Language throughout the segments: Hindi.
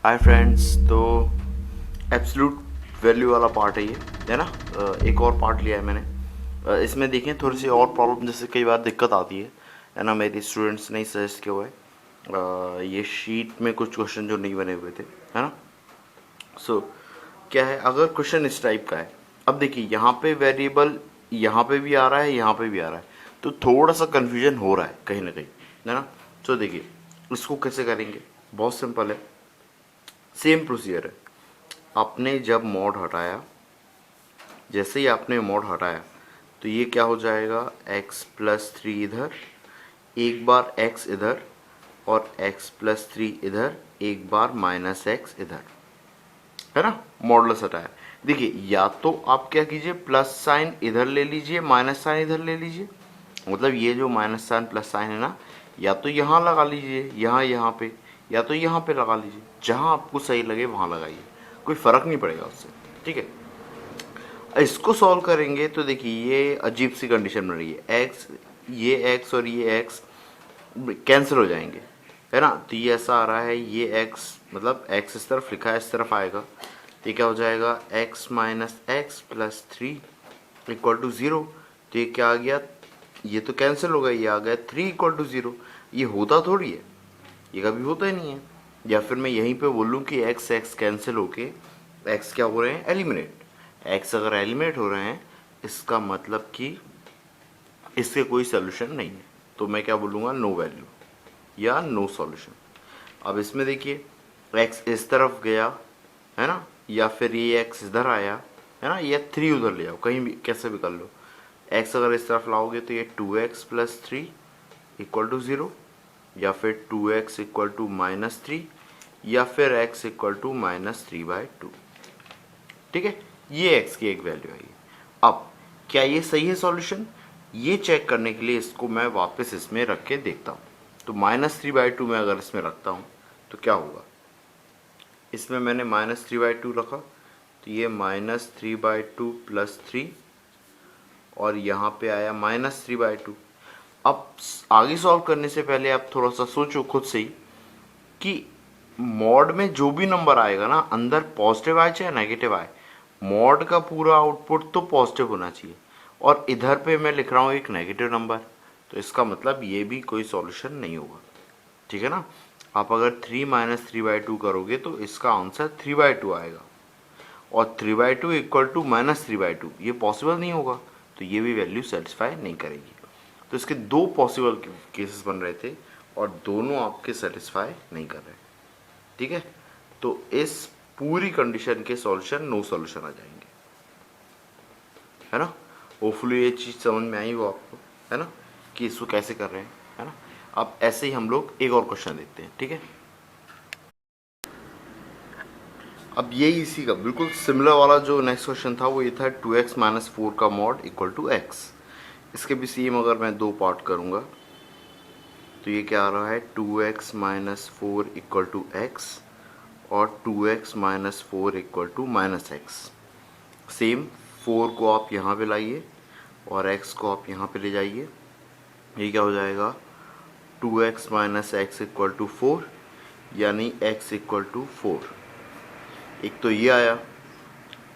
Hi friends. तो एब्सोल्यूट वैल्यू वाला पार्ट है ना। एक और पार्ट लिया है मैंने। इसमें देखें थोड़ी सी और प्रॉब्लम, जैसे कई बार दिक्कत आती है ना। मेरे स्टूडेंट्स ने सजेस्ट किया हुआ है। ये शीट में कुछ क्वेश्चन जो नहीं बने हुए थे, है ना। सो क्या है, अगर क्वेश्चन इस टाइप का है, अब देखिए यहाँ पे वेरिएबल यहाँ पे भी आ रहा है, यहाँ पे भी आ रहा है, तो थोड़ा सा कन्फ्यूजन हो रहा है कहीं ना कहीं, है ना। सो देखिए इसको कैसे करेंगे, बहुत सिंपल है। सेम प्रोसीजर है। आपने जब मॉड हटाया, जैसे ही आपने मॉड हटाया तो ये क्या हो जाएगा, x+3 इधर, एक बार x इधर, और x+3 इधर, एक बार -x इधर, है ना। मॉडुलस हटाया। देखिए या तो आप क्या कीजिए, प्लस साइन इधर ले लीजिए, माइनस साइन इधर ले लीजिए। मतलब ये जो माइनस साइन प्लस साइन है ना, या तो यहाँ लगा लीजिए, यहाँ पे, या तो यहाँ पे लगा लीजिए, जहाँ आपको सही लगे वहाँ लगाइए, कोई फ़र्क नहीं पड़ेगा उससे। ठीक है। इसको सॉल्व करेंगे तो देखिए ये अजीब सी कंडीशन बन रही है। एक्स, ये एक्स और ये एक्स कैंसिल हो जाएंगे, है ना। तो ये ऐसा आ रहा है, ये एक्स मतलब एक्स इस तरफ लिखा है, इस तरफ आएगा, तो ये क्या हो जाएगा, x minus x plus three equal to zero. तो ये क्या आ गया, ये तो कैंसिल हो गया, ये आ गया 3 इक्वल टू ज़ीरो। ये होता थोड़ी है, ये कभी होता ही नहीं है। या फिर मैं यहीं पे बोलूँ कि एक्स एक्स कैंसिल होके एक्स क्या हो रहे हैं, एलिमिनेट। एक्स अगर एलिमिनेट हो रहे हैं, इसका मतलब कि इसके कोई सोल्यूशन नहीं है, तो मैं क्या बोलूँगा, नो वैल्यू या नो सॉल्यूशन। अब इसमें देखिए एक्स इस तरफ गया, है ना, या फिर ये एक्स इधर आया, है ना, या थ्री उधर ले आओ, कहीं भी कैसे भी कर लो। एक्स अगर इस तरफ लाओगे तो ये 2x plus three equal to zero, या फिर 2x इक्वल टू -3, या फिर x इक्वल टू -3/2। ठीक है, ये x की एक वैल्यू है। अब क्या ये सही है सॉल्यूशन, ये चेक करने के लिए इसको मैं वापस इसमें रख के देखता हूँ। तो -3/2 में अगर इसमें रखता हूँ तो क्या होगा, इसमें मैंने -3/2 रखा, तो ये -3/2 प्लस 3, और यहाँ पे आया -3/2। अब आगे सॉल्व करने से पहले आप थोड़ा सा सोचो खुद से ही कि मॉड में जो भी नंबर आएगा ना, अंदर पॉजिटिव आए चाहे नेगेटिव आए, मॉड का पूरा आउटपुट तो पॉजिटिव होना चाहिए। और इधर पे मैं लिख रहा हूँ एक नेगेटिव नंबर, तो इसका मतलब ये भी कोई सॉल्यूशन नहीं होगा। ठीक है ना। आप अगर 3 माइनस 3/2 करोगे तो इसका आंसर 3/2 आएगा, और 3/2 इक्वल टू -3/2 ये पॉसिबल नहीं होगा, तो ये भी वैल्यू सेटिस्फाई नहीं करेगी। तो इसके दो पॉसिबल केसेस बन रहे थे, और दोनों आपके सेटिस्फाई नहीं कर रहे। ठीक है। तो इस पूरी कंडीशन के सॉल्यूशन नो सॉल्यूशन आ जाएंगे, है ना। होपफुली ये चीज़ समझ में आई हो आपको, है ना, कि इसको कैसे कर रहे हैं, है ना। अब ऐसे ही हम लोग एक और क्वेश्चन देखते हैं। ठीक है। अब ये इसी का बिल्कुल सिमिलर वाला जो नेक्स्ट क्वेश्चन था वो ये था 2x माइनस 4 का मॉड इक्वल टू x। इसके भी सेम अगर मैं दो पार्ट करूँगा तो ये क्या आ रहा है, 2x minus 4 equal to x, और 2x minus 4 equal to -x। Same 4 को आप यहाँ पे लाइए और x को आप यहाँ पे ले जाइए। ये क्या हो जाएगा, 2x minus x equal to 4, यानी x इक्वल टू 4। एक तो ये आया,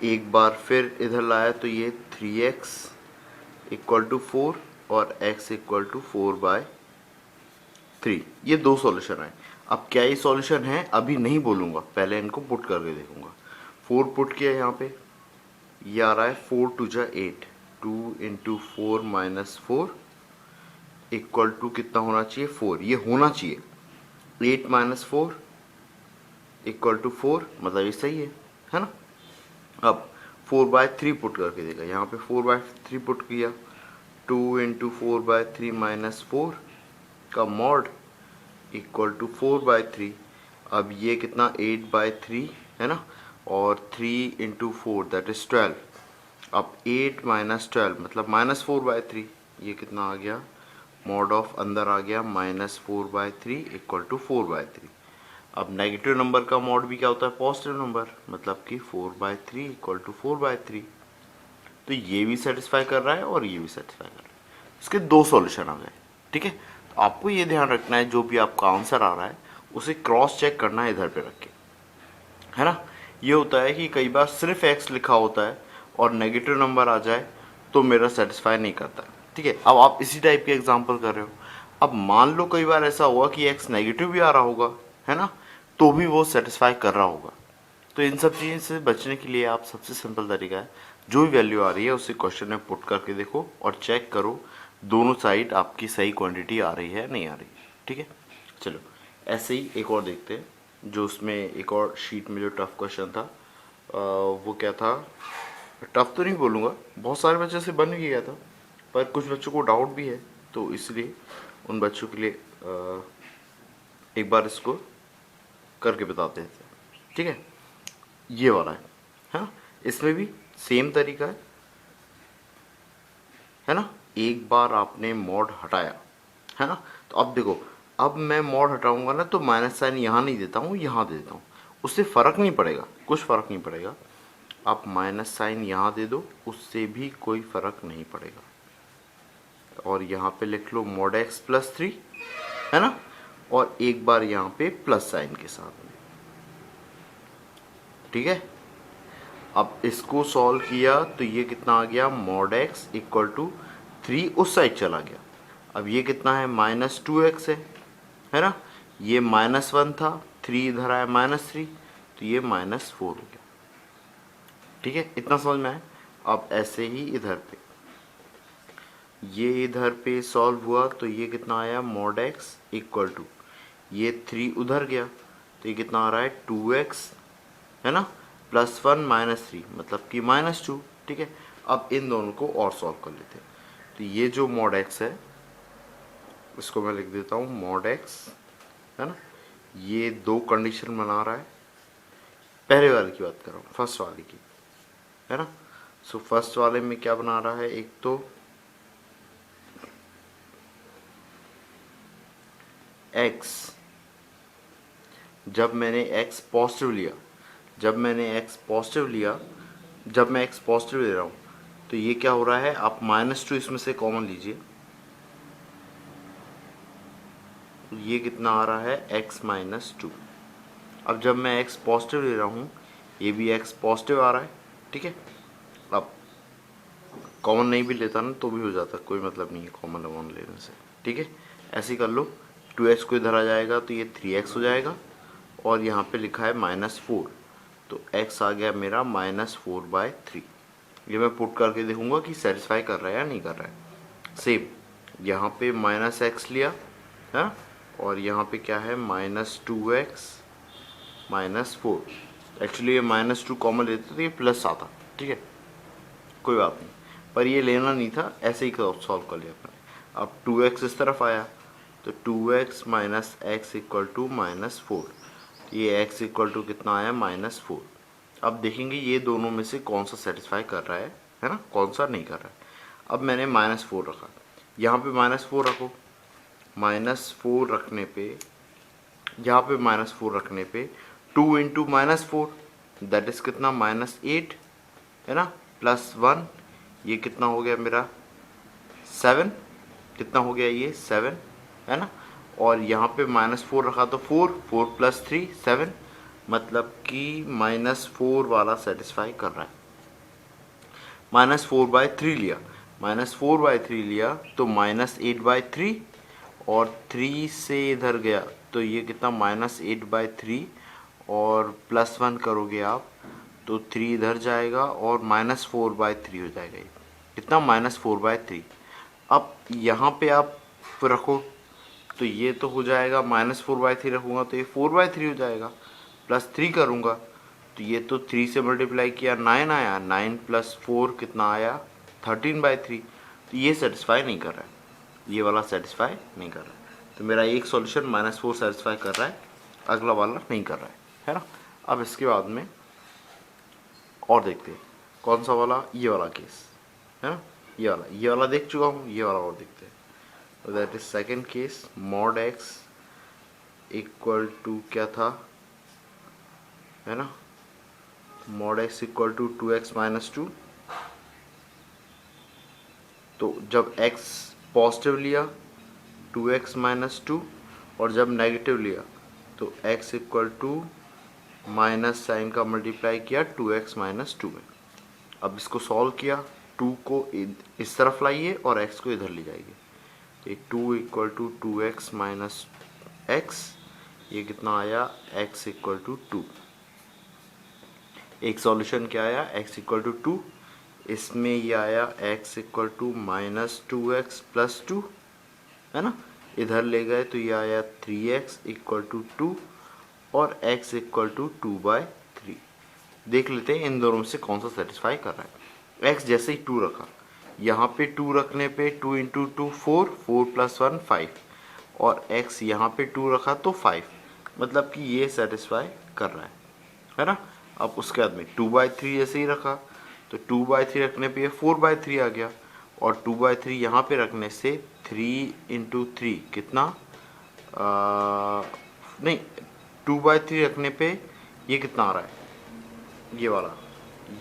एक बार फिर इधर लाया तो ये 3x इक्वल टू 4 और x इक्वल टू 4/3। ये दो सॉल्यूशन आए। अब क्या ये सॉल्यूशन है अभी नहीं बोलूँगा, पहले इनको पुट करके देखूँगा। 4 पुट किया यहाँ पे, ये आ रहा है 4 2 जा 8, 2 इंटू 4 माइनस 4 इक्वल टू कितना होना चाहिए, 4। ये होना चाहिए 8 माइनस 4 इक्वल टू 4, मतलब ये सही है ना। अब 4/3 पुट करके देगा, यहाँ पे 4/3 पुट किया, 2 इंटू 4/3 माइनस 4 का मॉड इक्वल टू 4/3। अब ये कितना 8/3 है ना, और 3 इंटू 4 दैट इज 12। अब 8 माइनस 12 मतलब -4/3, ये कितना आ गया, मॉड ऑफ अंदर आ गया -4/3 इक्वल टू 4/3। अब नेगेटिव नंबर का मॉड भी क्या होता है, पॉजिटिव नंबर, मतलब कि 4/3 इक्वल टू 4/3। तो ये भी सेटिस्फाई कर रहा है और ये भी सेटिस्फाई कर रहा है। इसके दो सॉल्यूशन आ गए। ठीक है। तो आपको ये ध्यान रखना है जो भी आपका आंसर आ रहा है उसे क्रॉस चेक करना है इधर पे रख के, ये होता है कि कई बार सिर्फ x लिखा होता है और नेगेटिव नंबर आ जाए तो मेरा सेटिस्फाई नहीं करता है। ठीक है, अब आप इसी टाइप के एग्जांपल कर रहे हो। अब मान लो कई बार ऐसा हुआ कि x नेगेटिव भी आ रहा होगा, है ना, तो भी वो सेटिस्फाई कर रहा होगा। तो इन सब चीज़ से बचने के लिए आप सबसे सिंपल तरीका है, जो भी वैल्यू आ रही है उसे क्वेश्चन में पुट करके देखो और चेक करो दोनों साइड आपकी सही क्वांटिटी आ रही है नहीं आ रही। ठीक है, चलो ऐसे ही एक और देखते हैं, जो उसमें एक और शीट में जो टफ क्वेश्चन था वो क्या था। टफ तो नहीं बोलूँगा, बहुत सारे बच्चों से बन भी गया था, पर कुछ बच्चों को डाउट भी है, तो इसलिए उन बच्चों के लिए एक बार इसको करके बताते हैं। ठीक है, ये वाला है, हाँ, इसमें भी सेम तरीका है ना। एक बार आपने मॉड हटाया, है ना, तो अब देखो, अब मैं मॉड हटाऊंगा ना तो माइनस साइन यहाँ नहीं देता हूँ, यहाँ दे देता हूँ, उससे फ़र्क नहीं पड़ेगा, कुछ फ़र्क नहीं पड़ेगा। आप माइनस साइन यहाँ दे दो, उससे भी कोई फ़र्क नहीं पड़ेगा। और यहाँ पे लिख लो मॉड एक्स प्लस 3, है ना, और एक बार यहाँ पे प्लस साइन के साथ में। ठीक है, अब इसको सॉल्व किया तो ये कितना आ गया, मॉड एक्स इक्वल टू 3 उस साइड चला गया। अब ये कितना है, -2x है ना, ये -1 था, 3 इधर आया -3, तो ये -4 हो गया। ठीक है, इतना समझ में आया। अब ऐसे ही इधर पे, ये इधर पे सॉल्व हुआ तो ये कितना आया, मॉड एक्स इक्वल टू, ये 3 उधर गया तो ये कितना आ रहा है, 2x, है ना, +1 -3 मतलब कि -2। ठीक है, अब इन दोनों को और सॉल्व कर लेते हैं। तो ये जो मॉड एक्स है इसको मैं लिख देता हूँ मॉड एक्स, है ना, ये दो कंडीशन बना रहा है, पहले वाले की बात कर रहा हूँ, फर्स्ट वाले की, है ना। सो फर्स्ट वाले में क्या बना रहा है, एक तो x, जब मैंने x पॉजिटिव लिया, जब मैं x पॉजिटिव ले रहा हूँ तो ये क्या हो रहा है, आप -2 इसमें से कॉमन लीजिए, ये कितना आ रहा है, x -2। अब जब मैं x पॉजिटिव ले रहा हूँ, ये भी x पॉजिटिव आ रहा है। ठीक है, अब कॉमन नहीं भी लेता ना तो भी हो जाता, कोई मतलब नहीं है कॉमन अमाउंट लेने से। ठीक है, ऐसे ही कर लो, 2x को इधर आ जाएगा तो ये 3x हो जाएगा, और यहाँ पे लिखा है -4, तो x आ गया मेरा -4/3। ये मैं पुट करके देखूंगा कि सेटिस्फाई कर रहा है या नहीं कर रहा है। सेम यहाँ पे -x लिया है, और यहाँ पे क्या है, -2x -4। एक्चुअली ये -2 कॉमन लेते तो ये प्लस आता। ठीक है, कोई बात नहीं, पर ये लेना नहीं था, ऐसे ही सॉल्व कर लिया अपने। अब 2x इस तरफ आया तो 2x - x इक्वल टू -4, ये x इक्वल टू कितना आया, -4। अब देखेंगे ये दोनों में से कौन सा सेटिस्फाई कर रहा है ना, कौन सा नहीं कर रहा है। अब मैंने -4 रखा, यहाँ पे -4 रखो, -4 रखने पे, यहाँ पे -4 रखने पे 2 × -4 दैट इज कितना, -8, है ना, +1, ये कितना हो गया मेरा 7, कितना हो गया ये 7, है ना, और यहाँ पे -4 रखा तो 4 + 3 7, मतलब कि -4 वाला सेटिस्फाई कर रहा है। -4/3 लिया, -4/3 लिया तो -8/3, और 3 से इधर गया तो ये कितना, -8/3, और +1 करोगे आप तो 3 इधर जाएगा और -4/3 हो जाएगा, ये कितना, -4/3। अब यहाँ पे आप रखो तो ये तो हो जाएगा, -4/3 रखूँगा तो ये 4/3 हो जाएगा, +3 करूँगा तो ये तो 3 से मल्टीप्लाई किया 9 आया, 9 + 4 कितना आया, 13/3। तो ये सेटिस्फाई नहीं कर रहा है, ये वाला सेटिस्फाई नहीं कर रहा है। तो मेरा एक सॉल्यूशन -4 सेटिस्फाई कर रहा है, अगला वाला नहीं कर रहा है ना। अब इसके बाद में और देखते हैं कौन सा वाला, ये वाला केस, है ना, ये वाला देख चुका हूँ, ये वाला और देखते हैं। तो that is second case, mod x equal to क्या था, है ना, mod x equal to 2x - 2। तो जब x पॉजिटिव लिया 2x - 2, और जब नेगेटिव लिया तो x equal to minus sign का मल्टीप्लाई किया 2x माइनस 2 में। अब इसको सॉल्व किया, 2 को इस तरफ लाइए और x को इधर ले जाइए। ये 2 equal to 2x minus x, ये कितना आया x इक्वल टू 2। एक सॉल्यूशन क्या आया x इक्वल टू 2, इसमें ये आया x equal to minus 2x plus 2, है ना। इधर ले गए तो ये आया 3x इक्वल टू 2 और x इक्वल टू 2/3। देख लेते हैं इन दोनों में से कौन सा सेटिस्फाई कर रहा है। x जैसे ही 2 रखा, यहाँ पे 2 रखने पे 2 इंटू 2 4, 4 प्लस 1 5, और x यहाँ पे 2 रखा तो 5, मतलब कि ये सेटिस्फाई कर रहा है ना। अब उसके बाद में 2/3 जैसे ही रखा तो 2/3 रखने पे ये 4/3 आ गया, और 2/3 यहाँ पे रखने से 3 इंटू 3 कितना नहीं, 2/3 रखने पे ये कितना आ रहा है, ये वाला,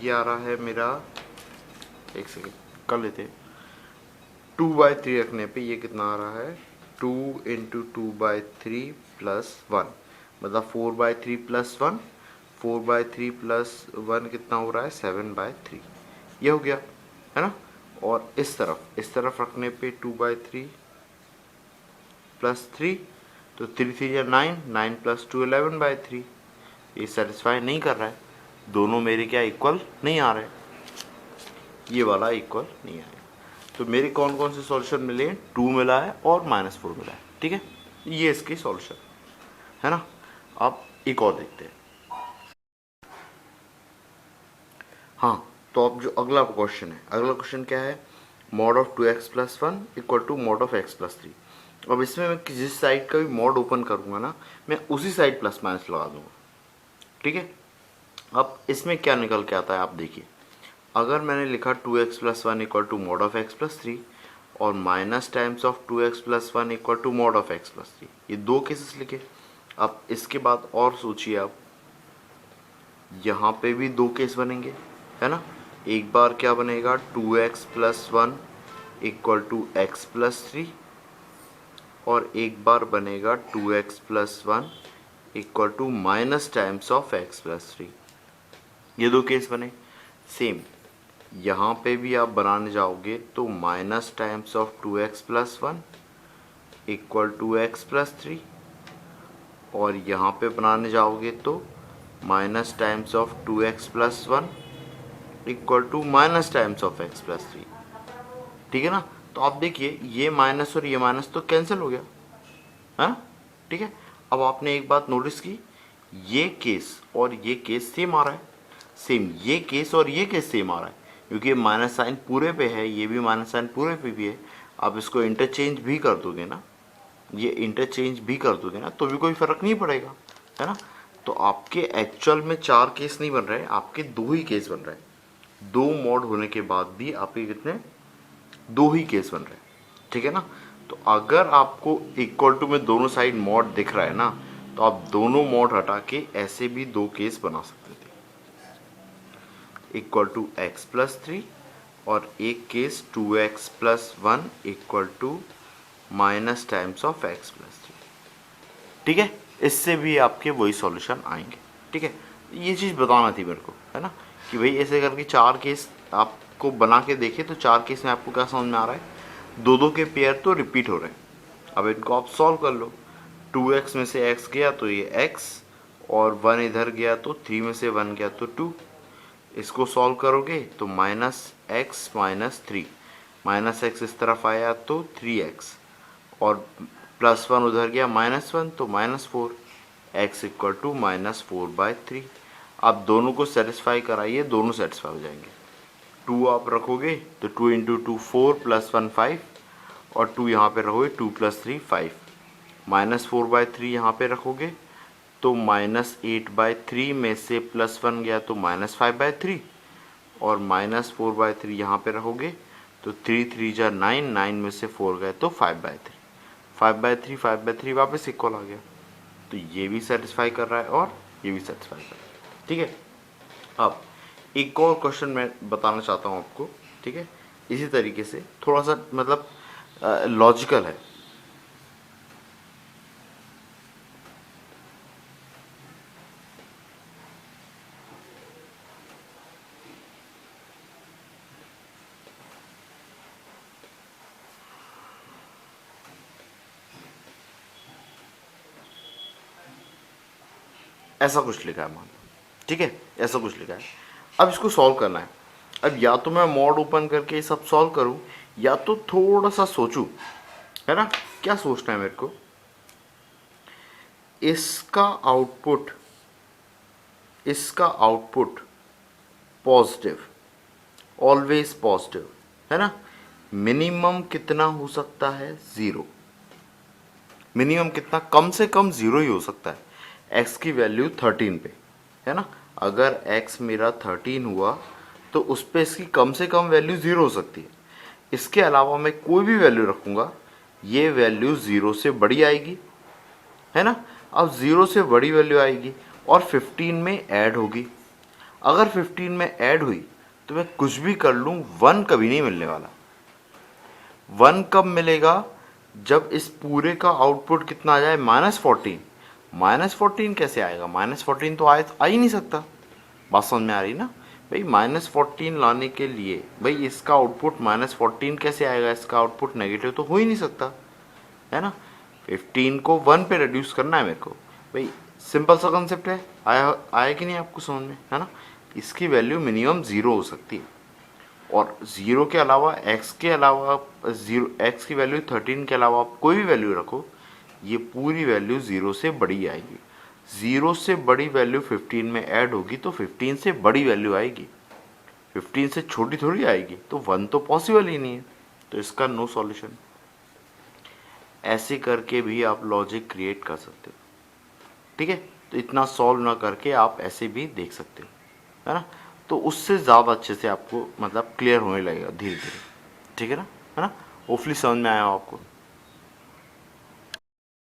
ये आ रहा है मेरा, एक सेकेंड कर लेते। 2/3 रखने पे ये कितना आ रहा है 2 इंटू 2/3 प्लस 1, मतलब 4/3 प्लस 1, 4/3 प्लस 1 कितना हो रहा है 7/3, ये हो गया, है ना। और इस तरफ रखने पे 2/3 प्लस 3, तो 3 3 या 9, 9 प्लस 2 11/3। ये सेटिस्फाई नहीं कर रहा है, दोनों मेरे क्या इक्वल नहीं आ रहे, ये वाला इक्वल नहीं आया। तो मेरे कौन कौन से सॉल्यूशन मिले हैं, 2 मिला है और -4 मिला है, ठीक है। ये इसकी सॉल्यूशन है ना। अब एक और देखते हैं। हाँ, तो अब जो अगला क्वेश्चन है, अगला क्वेश्चन क्या है, mod of 2x plus 1 equal to mod of x plus 3। अब इसमें मैं जिस साइड का भी मॉड ओपन करूँगा ना, मैं उसी साइड प्लस माइनस लगा दूंगा, ठीक है। अब इसमें क्या निकल के आता है आप देखिए, अगर मैंने लिखा 2x plus 1 equal to mod of x plus 3 और minus times of 2x plus 1 equal to mod of x plus 3, ये दो केसेस लिखे। अब इसके बाद और सोचिए आप, यहाँ पे भी दो केस बनेंगे, है ना। एक बार क्या बनेगा 2x plus 1 equal to x plus 3, और एक बार बनेगा 2x plus 1 equal to minus times of x plus 3। ये दो केस बने। सेम यहाँ पे भी आप बनाने जाओगे तो minus times of 2x plus 1 equal to x plus 3, और यहाँ पे बनाने जाओगे तो minus times of 2x plus 1 equal to minus times of x plus 3, ठीक है ना। तो आप देखिए ये माइनस और ये माइनस तो कैंसिल हो गया, है ना, ठीक है। अब आपने एक बात नोटिस की, ये केस और ये केस सेम आ रहा है, सेम ये केस और ये केस सेम आ रहा है, क्योंकि माइनस साइन पूरे पे है, ये भी माइनस साइन पूरे पे भी है। आप इसको इंटरचेंज भी कर दोगे ना, ये इंटरचेंज भी कर दोगे ना, तो भी कोई फर्क नहीं पड़ेगा, है ना। तो आपके एक्चुअल में 4 केस नहीं बन रहे, आपके 2 ही केस बन रहे हैं। 2 मॉड होने के बाद भी आपके कितने 2 ही केस बन रहे हैं, ठीक है ना। तो अगर आपको इक्वल टू में दोनों साइड मॉड दिख रहा है ना, तो आप दोनों मॉड हटा के ऐसे भी 2 केस बना सकते थे, इक्वल टू x प्लस 3 और एक case 2x plus 1 equal to minus times of x plus 3, ठीक है। इससे भी आपके वही सॉल्यूशन आएंगे, ठीक है। ये चीज़ बताना थी मेरे को, है ना, कि भाई ऐसे करके 4 केस आपको बना के देखे तो 4 केस में आपको क्या समझ में आ रहा है, 2-2 के पेयर तो रिपीट हो रहे हैं। अब इनको आप सॉल्व कर लो, 2x में से x गया तो ये x, और 1 इधर गया तो 3 में से 1 गया तो 2। इसको सॉल्व करोगे तो minus x minus 3, minus x इस तरफ आया तो 3x, और प्लस 1 उधर गया -1 तो -4, x इक्वल टू -4/3। आप दोनों को सेटिस्फाई कराइए, दोनों सेटिस्फाई हो जाएंगे। 2 आप रखोगे तो 2 इंटू 2 4 प्लस 1 5, और 2 यहाँ पे रखोगे 2 प्लस 3 5, -4/3 यहाँ पे रखोगे तो -8/3 में से +1 गया तो -5/3, और -4/3 यहाँ पे रखोगे तो 3 3 जा 9, 9 में से 4 गए तो 5/3, 5/3 वापस इक्वल आ गया। तो ये भी सेटिस्फाई कर रहा है और ये भी सेटिस्फाई कर रहा है, ठीक है। अब एक और क्वेश्चन मैं बताना चाहता हूँ आपको, ठीक है। इसी तरीके से थोड़ा सा मतलब लॉजिकल है। ऐसा कुछ लिखा है मान लो, ठीक है, ऐसा कुछ लिखा है। अब इसको सॉल्व करना है। अब या तो मैं मॉड ओपन करके ये सब सॉल्व करूं, या तो थोड़ा सा सोचूं, है ना। क्या सोचना है मेरे को, इसका आउटपुट पॉजिटिव, ऑलवेज पॉजिटिव, है ना। मिनिमम कितना हो सकता है, 0। मिनिमम कितना, कम से कम 0 ही हो सकता है। x की वैल्यू 13 पे, है ना। अगर x मेरा 13 हुआ तो उस पे इसकी कम से कम वैल्यू 0 हो सकती है। इसके अलावा मैं कोई भी वैल्यू रखूँगा, ये वैल्यू 0 से बड़ी आएगी, है ना। अब 0 से बड़ी वैल्यू आएगी और 15 में ऐड होगी। अगर 15 में ऐड हुई तो मैं कुछ भी कर लूँ 1 कभी नहीं मिलने वाला। 1 कब मिलेगा, जब इस पूरे का आउटपुट कितना आ जाए, -14। -14 कैसे आएगा, -14 तो आ ही नहीं सकता। बात समझ में आ रही ना भाई। -14 लाने के लिए भाई इसका आउटपुट -14 कैसे आएगा, इसका आउटपुट नेगेटिव तो हो ही नहीं सकता, है ना। 15 को 1 पे रिड्यूस करना है मेरे को भाई, सिंपल सा कंसेप्ट है। आया कि नहीं आपको समझ में, है ना। इसकी वैल्यू मिनिमम 0 हो सकती है, और 0 के अलावा x के अलावा 0, x की वैल्यू 13 के अलावा आप कोई भी वैल्यू रखो, ये पूरी वैल्यू 0 से बड़ी आएगी। 0 से बड़ी वैल्यू 15 में ऐड होगी तो 15 से बड़ी वैल्यू आएगी, 15 से छोटी थोड़ी आएगी। तो 1 तो पॉसिबल ही नहीं है, तो इसका नो सॉल्यूशन। ऐसे करके भी आप लॉजिक क्रिएट कर सकते हो, ठीक है। तो इतना सॉल्व ना करके आप ऐसे भी देख सकते हो, है ना। तो उससे ज़्यादा अच्छे से आपको मतलब क्लियर होने लगेगा धीरे धीरे, ठीक है ना, है ना। होपफुली समझ में आया हो आपको।